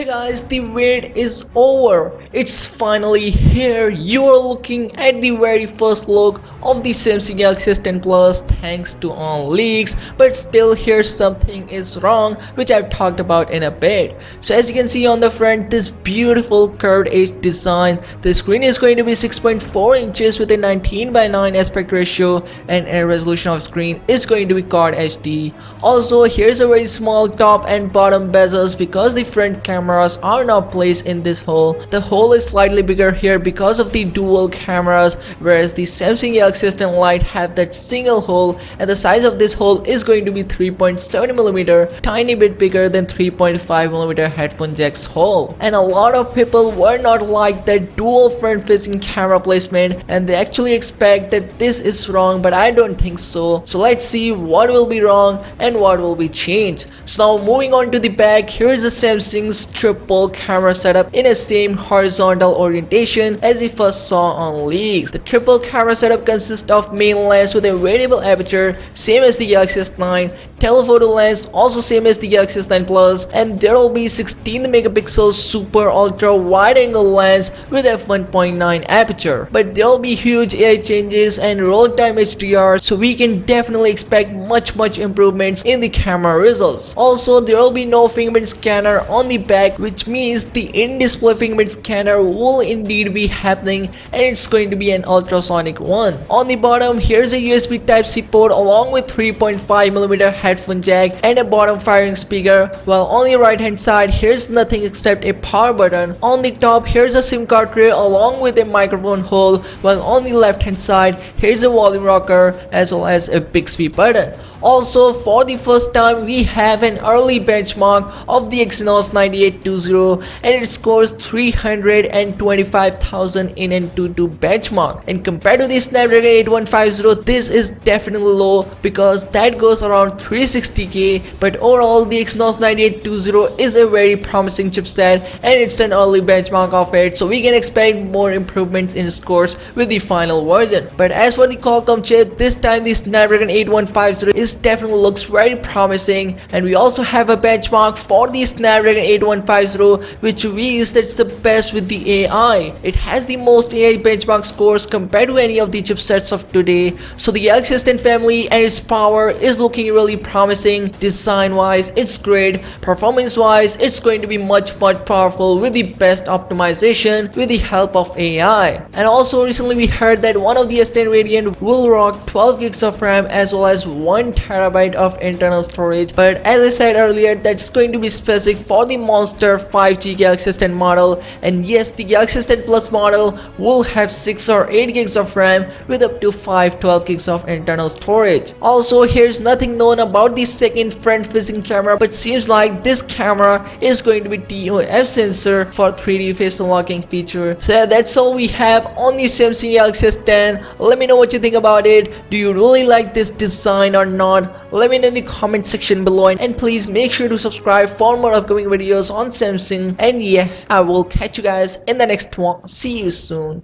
Hey guys, the wait is over. It's finally here. You are looking at the very first look of the Samsung Galaxy S10 Plus thanks to Onleaks. But still, here's something is wrong, which I've talked about in a bit. So as you can see on the front, this beautiful curved edge design. The screen is going to be 6.4 inches with a 19:9 aspect ratio, and a resolution of screen is going to be Quad HD. Also, here's a very small top and bottom bezels because the front cameras are not placed in this hole. The hole is slightly bigger here because of the dual cameras, whereas the Samsung Galaxy S10 Lite have that single hole, and the size of this hole is going to be 3.7mm, tiny bit bigger than 3.5mm headphone jack's hole. And a lot of people were not like that dual front facing camera placement, and they actually expect that this is wrong, but I don't think so. So let's see what will be wrong and what will be changed. So now moving on to the back, here is the Samsung's triple camera setup in a same horizontal orientation as we first saw on leaks. The triple camera setup consists of main lens with a variable aperture, same as the Galaxy S9, telephoto lens also same as the Galaxy S9 Plus, and there will be 16 megapixel super ultra wide angle lens with f1.9 aperture. But there will be huge AI changes and roll time HDR, so we can definitely expect much improvements in the camera results. Also, there will be no fingerprint scanner on the back, which means the in-display fingerprint scanner will indeed be happening, and it's going to be an ultrasonic one. On the bottom, here's a USB Type-C port along with 3.5mm headphone jack and a bottom firing speaker, while on the right hand side here's nothing except a power button. On the top, here's a SIM card tray along with a microphone hole, while on the left hand side here's a volume rocker as well as a Bixby button. Also, for the first time, we have an early benchmark of the Exynos 9820, and it scores 325,000 in Antutu benchmark. And compared to the Snapdragon 8150, this is definitely low because that goes around 360k. But overall, the Exynos 9820 is a very promising chipset, and it's an early benchmark of it, so we can expect more improvements in scores with the final version. But as for the Qualcomm chip, this time the Snapdragon 8150 is definitely looks very promising, and we also have a benchmark for the Snapdragon 8150, which reveals that's the best with the AI. It has the most AI benchmark scores compared to any of the chipsets of today. So the Galaxy S10 family and its power is looking really promising. Design wise it's great, performance wise it's going to be much powerful with the best optimization with the help of AI. And also recently we heard that one of the S10 variant will rock 12 gigs of RAM as well as 1TB of internal storage, but as I said earlier, that's going to be specific for the monster 5G Galaxy S10 model. And yes, the Galaxy S10 Plus model will have 6 or 8 gigs of RAM with up to 12 gigs of internal storage. Also, here's nothing known about the second front facing camera, but seems like this camera is going to be TOF sensor for 3D face unlocking feature. So yeah, that's all we have on the Samsung Galaxy S10. Let me know what you think about it. Do you really like this design or not? Let me know in the comment section below, and please make sure to subscribe for more upcoming videos on Samsung. And yeah, I will catch you guys in the next one. See you soon.